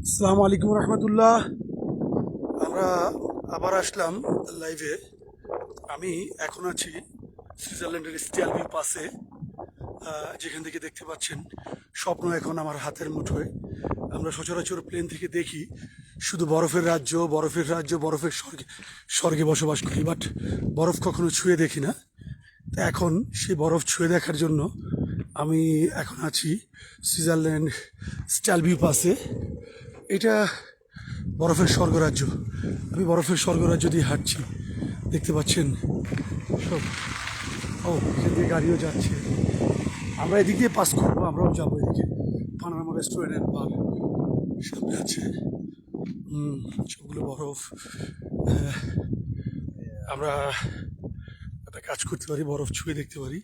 আসসালামু আলাইকুম রহমতুল্লাহ। আমরা আবার আসলাম লাইভে। আমি এখন আছি সুইজারল্যান্ডের স্টিয়ালবি পাসে, যেখান থেকে দেখতে পাচ্ছেন স্বপ্ন এখন আমার হাতের মুঠোয়। আমরা সচরাচর প্লেন থেকে দেখি শুধু বরফের রাজ্য, বরফের রাজ্য, বরফের স্বর্গে স্বর্গে বসবাস করি, বাট বরফ কখনো ছুঁয়ে দেখি না। তো এখন সেই বরফ ছুঁয়ে দেখার জন্য আমি এখন আছি সুইজারল্যান্ড স্টালবি পাসে। এটা বরফের স্বর্গরাজ্য। আমি বরফের স্বর্গরাজ্য দিয়ে হাঁটছি, দেখতে পাচ্ছেন সব। ও, এখান দিয়ে গাড়িও যাচ্ছে। আমরা এদিক দিয়ে পাস করবো, আমরাও যাবো এদিকে। পানামা রেস্টুরেন্ট বার সামনে আছে। সবগুলো বরফ। আহ, আমরা একটা কাজ করতে পারি, বরফ ছুঁয়ে দেখতে পারি।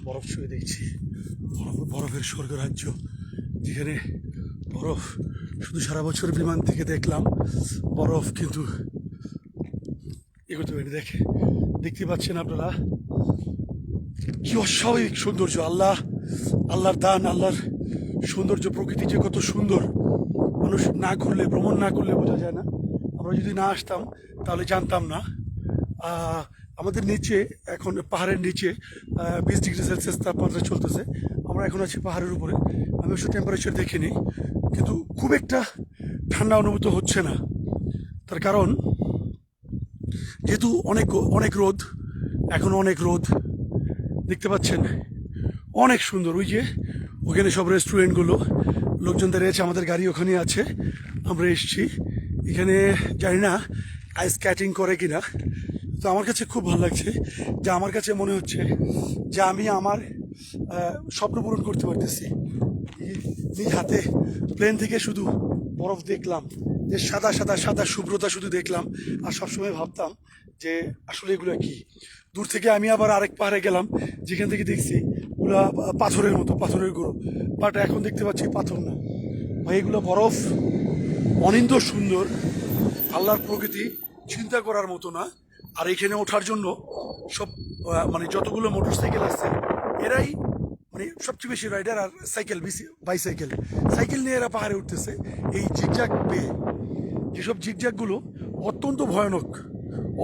বরফ ছুঁয়ে দেখছি, বরফের স্বর্গরাজ্য, যেখানে বরফ শুধু সারা বছর বিমান থেকে দেখলাম বরফ, কিন্তু এগোতে পারি। দেখতে পাচ্ছেন আপনারা কি অস্বাভাবিক সৌন্দর্য। আল্লাহর দান, আল্লাহর সৌন্দর্য। প্রকৃতি যে কত সুন্দর, মানুষ না ঘুরলে, ভ্রমণ না করলে বোঝা যায় না। আমরা যদি না আসতাম তাহলে জানতাম না। আমাদের নিচে এখন, পাহাড়ের নিচে 20 ডিগ্রি সেলসিয়াস তাপমাত্রা চলতেছে। আমরা এখন আছি পাহাড়ের উপরে। আমি অবশ্য টেম্পারেচার দেখিনি, কিন্তু খুব একটা ঠান্ডা অনুভূত হচ্ছে না। তার কারণ যেহেতু অনেক অনেক রোদ, এখন অনেক রোদ। দেখতে পাচ্ছেন অনেক সুন্দর। ওই যে ওখানে সব রেস্টুরেন্টগুলো, লোকজন দাঁড়িয়ে আছে, আমাদের গাড়ি ওখানে আছে। আমরা এসছি এখানে, জানি না আইস স্কেটিং করে কিনা। তো আমার কাছে খুব ভালো লাগছে, যে আমার কাছে মনে হচ্ছে যে আমি আমার স্বপ্ন পূরণ করতে পারতেছি। নিজ হাতে প্লেন থেকে শুধু বরফ দেখলাম, যে সাদা সাদা সাদা শুভ্রতা শুধু দেখলাম। আর সবসময় ভাবতাম যে আসলে এগুলো কি। দূর থেকে আমি আবার আরেক পাহাড়ে গেলাম, যেখান থেকে দেখছি ওগুলো পাথরের মতো, পাথরের গুঁড়ো। বাট এখন দেখতে পাচ্ছি পাথর না ভাই, এগুলো বরফ। অনিন্দ সুন্দর, আল্লাহর প্রকৃতি চিন্তা করার মতো না। আর এখানে ওঠার জন্য সব মানে যতগুলো মোটরসাইকেল আছে, এরাই মানে সবচেয়ে বেশি রাইডার। আর সাইকেল, বাইসাইকেল, সাইকেল নিয়ে এরা পাহাড়ে উঠতেছে এই জিগজ্যাগ পেয়ে। যেসব জিগজ্যাগগুলো অত্যন্ত ভয়ানক,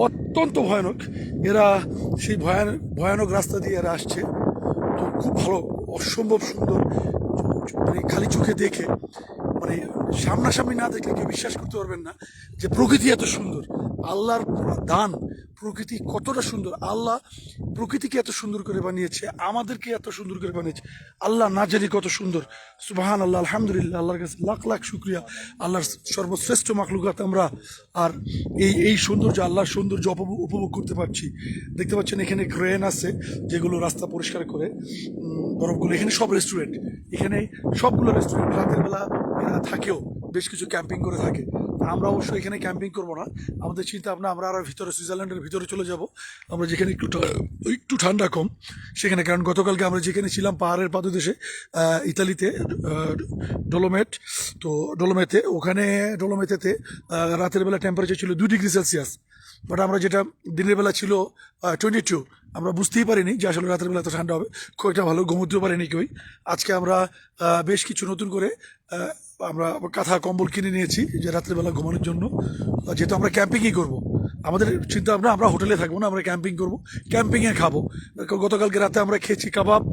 অত্যন্ত ভয়ানক। এরা সেই ভয়ানক রাস্তা দিয়ে এরা আসছে। তো খুব ভালো, অসম্ভব সুন্দর। মানে খালি চোখে দেখে, মানে সামনাসামনি না দেখলে কেউ বিশ্বাস করতে পারবেন না যে প্রকৃতি এত সুন্দর। আল্লাহর দান, প্রকৃতি কতটা সুন্দর। আল্লাহ প্রকৃতিকে এত সুন্দর করে বানিয়েছে, আমাদেরকে এত সুন্দর করে বানিয়েছে। আল্লাহ না জানি কত সুন্দর। সুবহান আল্লাহ, আলহামদুলিল্লাহ, আল্লাহর কাছে লাখ লাখ শুক্রিয়া। আল্লাহর সর্বশ্রেষ্ঠ মাখলুকাত আমরা। আর এই সৌন্দর্য, আল্লাহর সৌন্দর্য উপভোগ করতে পারছি। দেখতে পাচ্ছেন এখানে ক্রেন আছে, যেগুলো রাস্তা পরিষ্কার করে বরফগুলো। এখানে সব রেস্টুরেন্ট, এখানে সবগুলো রেস্টুরেন্ট রাতের বেলা এরা থাকেও, বেশ কিছু ক্যাম্পিং করে থাকে। আমরা অবশ্য এখানে ক্যাম্পিং করবো না, আমাদের চিন্তা ভাবনা আমরা আরো ভিতরে, সুইজারল্যান্ডের ভিতরে চলে যাব। আমরা যেখানে একটু ঠান্ডা কম সেখানে। কারণ গতকালকে আমরা যেখানে ছিলাম পাহাড়ের পাদদেশে, ইতালিতে, ডোলোমেট, তো ডোলোমেতেতে রাতের বেলা টেম্পারেচার ছিল 2 ডিগ্রি সেলসিয়াস। বাট আমরা যেটা দিনের বেলা ছিল 22, আমরা বুঝতেই পারিনি যে আসলে রাতের বেলা এত ঠান্ডা হবে। খুব একটা ভালো ঘুমোতেও পারিনি কেউই। আজকে আমরা বেশ কিছু নতুন করে আমরা কাঁথা কম্বল কিনে নিয়েছি, যে রাত্রেবেলা ঘুমানোর জন্য। যেহেতু আমরা ক্যাম্পিংই করব, আমাদের চিন্তা ভাবনা আমরা হোটেলে থাকবো না, আমরা ক্যাম্পিং করব, ক্যাম্পিংয়ে খাবো। গতকালকে রাতে আমরা খেয়েছি কাবাব,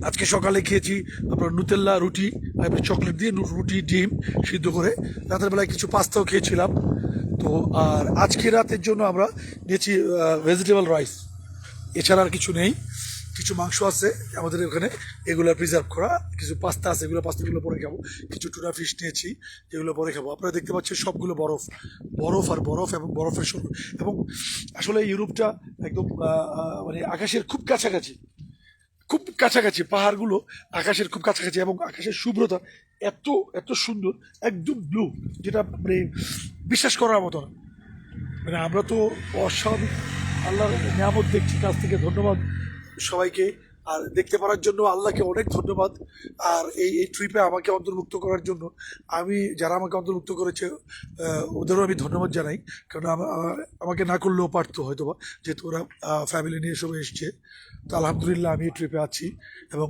আজকে সকালে খেয়েছি আপনার নুতেল্লা রুটি, এবার চকলেট দিয়ে রুটি, ডিম সিদ্ধ করে। রাতের বেলায় কিছু পাস্তাও খেয়েছিলাম। তো আর আজকে রাতের জন্য আমরা নিয়েছি ভেজিটেবল রাইস, এছাড়া আর কিছু নেই। কিছু মাংস আছে আমাদের ওখানে, এগুলো প্রিজার্ভ করা। কিছু পাস্তা আছে, এগুলো পাস্তাগুলো পরে খাবো। কিছু টুনা ফিশ নিয়েছি, যেগুলো পরে খাবো। আপনারা দেখতে পাচ্ছেন সবগুলো বরফ, বরফ আর বরফ, এবং বরফের স্বর্গ। এবং আসলে ইউরোপটা একদম মানে আকাশের খুব কাছাকাছি, খুব কাছাকাছি। পাহাড়গুলো আকাশের খুব কাছাকাছি, এবং আকাশের শুভ্রতা এত এত সুন্দর, একদম ব্লু, যেটা মানে বিশ্বাস করার মতো না। মানে আমরা তো অস্বাভাবিক আল্লাহর নিয়ামত দেখছি। কাছ থেকে ধন্যবাদ সবাইকে। আর দেখতে পারার জন্য আল্লাহকে অনেক ধন্যবাদ। আর এই ট্রিপে আমাকে অন্তর্ভুক্ত করার জন্য যারা আমাকে অন্তর্ভুক্ত করেছে ওদেরও আমি ধন্যবাদ জানাই, কারণ আমাকে না করলেও পারতো হয়তো বা, যেহেতু ওরা ফ্যামিলি নিয়ে সবাই এসছে। তো আলহামদুলিল্লাহ আমি এই ট্রিপে আছি এবং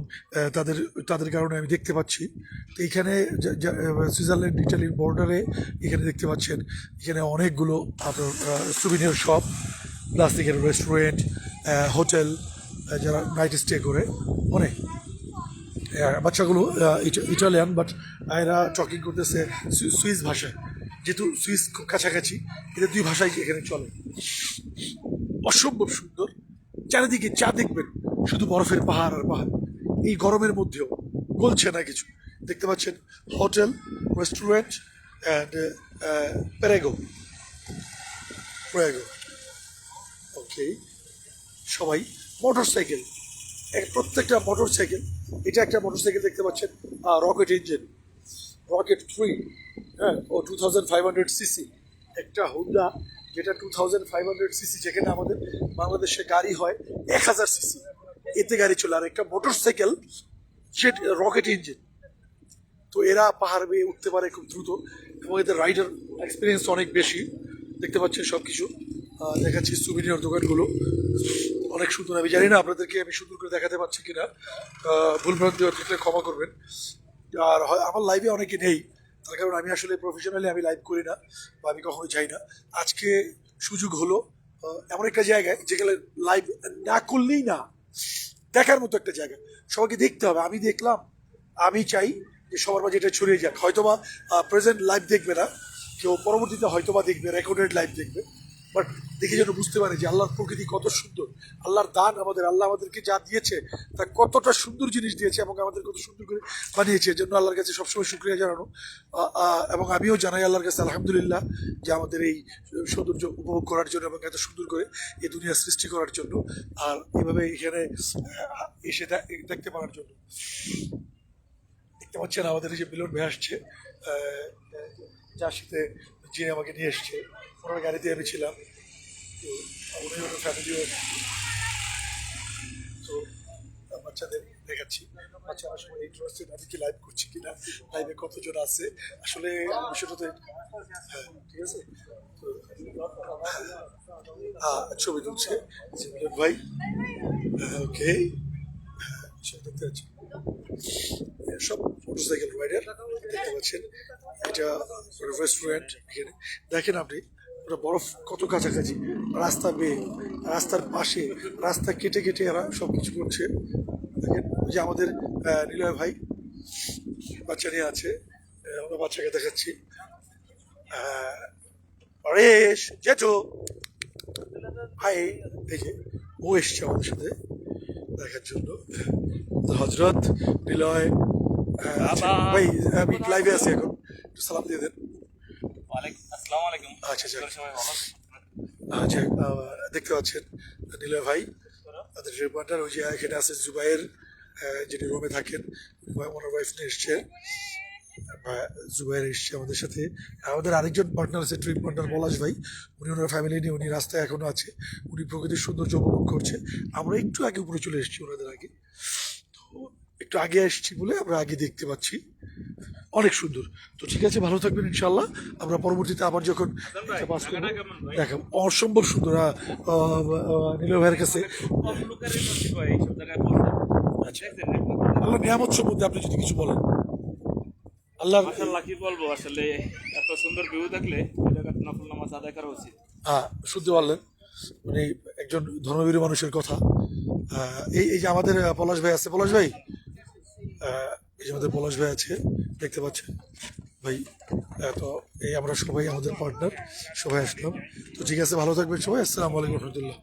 তাদের তাদের কারণে আমি দেখতে পাচ্ছি। তো এইখানে সুইজারল্যান্ড ইটালির বর্ডারে এখানে দেখতে পাচ্ছেন এখানে অনেকগুলো আপনার সুভিনিয়র শপ, প্লাস এখানে রেস্টুরেন্ট, হোটেল, যারা নাইট স্টে করে অনেক বাচ্চাগুলো ইটালিয়ান, বাট এরা টকিং করতেছে সুইস ভাষায়, যেহেতু সুইস খুব কাছাকাছি, এদের দুই ভাষাই এখানে চলে। অসম্ভব সুন্দর, চারিদিকে যা দেখবেন শুধু বরফের পাহাড় আর পাহাড়। এই গরমের মধ্যেও গলছে না কিছু। দেখতে পাচ্ছেন হোটেল, রেস্টুরেন্ট অ্যান্ড প্যারেগো প্যারেগো ওকে। সবাই মোটর সাইকেল, প্রত্যেকটা মোটর সাইকেল। এটা একটা মোটর সাইকেল দেখতে পাচ্ছেন, রকেট ইঞ্জিন, রকেট 3, হ্যাঁ, ও 2500 সিসি। একটা হুন্ডা যেটা 2500 সিসি, যেখানে আমাদের বাংলাদেশে গাড়ি হয় 1000 সিসি, এতে গাড়ি চলে। আর একটা মোটর সাইকেল রকেট ইঞ্জিন। তো এরা পাহাড় বেয়ে উঠতে পারে খুব দ্রুত এবং এদের রাইডার এক্সপিরিয়েন্স অনেক বেশি। দেখতে পাচ্ছেন সব কিছু দেখাচ্ছি, সুভিনিয়র দোকানগুলো অনেক সুন্দর। আমি জানি না আপনাদেরকে আমি সুন্দর করে দেখাতে পারছি কিনা, ভুলভ্রান্তি থাকলে ক্ষমা করবেন। আর আমার লাইভে অনেকে নেই, তার কারণ আমি আসলে প্রফেশনালি আমি লাইভ করি না বা আমি কখনো যাই না। আজকে সুযোগ হলো এমন একটা জায়গায় যেখানে লাইভ না করলেই না, দেখার মতো একটা জায়গা, সবাইকে দেখতে হবে। আমি দেখলাম, আমি চাই যে সবার মাঝে এটা ছড়িয়ে যাক। হয়তোবা প্রেজেন্ট লাইভ দেখবে না কেউ, পরবর্তীতে হয়তোবা দেখবে, রেকর্ডেড লাইভ দেখবে, বাট দেখে যেন বুঝতে পারে যে আল্লাহর প্রকৃতি কত সুন্দর, আল্লাহর দান আল্লাহ আমাদেরকে যা দিয়েছে তা কতটা সুন্দর জিনিস দিয়েছে এবং আমাদের কত সুন্দর করে বানিয়েছে। এর জন্য আল্লাহর কাছে সবসময় শুকরিয়া জানানো। এবং আমিও জানাই আল্লাহর কাছে আলহামদুলিল্লাহ যে আমাদের এই সৌন্দর্য উপভোগ করার জন্য এবং এত সুন্দর করে এই দুনিয়া সৃষ্টি করার জন্য, আর এভাবে এখানে এসে দেখতে পারার জন্য। দেখতে পাচ্ছেন আমাদের এই যে মিলন ভাই আসছে, যার সাথে যে আমাকে নিয়ে এসছে, ওনার গাড়িতে আমি ছিলাম। তো উনি ওনার ফ্যামিলিও। তো বাচ্চাদের দেখাচ্ছি, বাচ্চারা সবাই ইন্টারেস্টেড আমি কি লাইভ করছি কিনা, লাইভে কতজন আছে আসলে বিষয়টা তো। হ্যাঁ, ঠিক আছে। তো ছবি তুলছে মিলন ভাই, ওকে। ছবি দেখতে পাচ্ছি সব মোটরসাইকেল রাইডার দেখতে পাচ্ছেন। এটা রেস্টুরেন্ট। এখানে দেখেন আপনি ওটা বরফ কত কাছাকাছি, রাস্তা বেয়ে, রাস্তার পাশে, রাস্তা কেটে কেটে এরা সব কিছু করছে। দেখেন যে আমাদের নিলয় ভাই বাচ্চা নিয়ে আছে, আমরা বাচ্চাকে দেখাচ্ছি। পরেশ জেঠু ভাই, এই যে ও এসছে আমাদের সাথে দেখার জন্য। হজরত, নিলয় ভাই, আমি লাইভে আছি এখন, একটু সালাম দিয়ে দেন। আচ্ছা আচ্ছা, দেখতে পাচ্ছেন নিলয় ভাই তাদের রিপোর্টার। ওই যে এখানে আছে জুবাইর, যিনি রোমে থাকেন, ওনার ওয়াইফ নিয়ে এসছে, জুবাইর এসছে আমাদের সাথে। আমাদের আরেকজন পার্টনার আছে, ট্রিপ পার্টনার পলাশ ভাই, উনি ওনার ফ্যামিলি নিয়ে উনি রাস্তায় এখনো আছে, উনি প্রকৃতির সৌন্দর্য উপভোগ করছে। আমরা একটু আগে উপরে চলে এসেছি ওনাদের আগে, তো একটু আগে আসছি বলে আমরা আগে দেখতে পাচ্ছি, অনেক সুন্দর। তো ঠিক আছে, ভালো থাকবেন ইনশাল্লাহ। আমরা পরবর্তীতে আবার যখন দেখাব, অসম্ভব সুন্দর নীলয় ভাইয়ের কাছে। আল্লাহ নিয়ামত সম্বন্ধে আপনি যদি কিছু বলেন। আল্লাহ কি বলবো, আসলে এত সুন্দর ভিউ থাকলে নফল নামাজ আদায় করা উচিত। হ্যাঁ, শুনতে পারলেন মানে একজন ধর্মবীর মানুষের কথা। এই যে আমাদের পলাশ ভাই আছে, পলাশ ভাই, এই যে আমাদের পলাশ ভাই আছে, দেখতে পাচ্ছেন ভাই। তো এই আমরা সবাই আমাদের পার্টনার সবাই আসলাম। তো ঠিক আছে, ভালো থাকবেন সবাই। আসসালামু আলাইকুম রহমতুল্লাহ।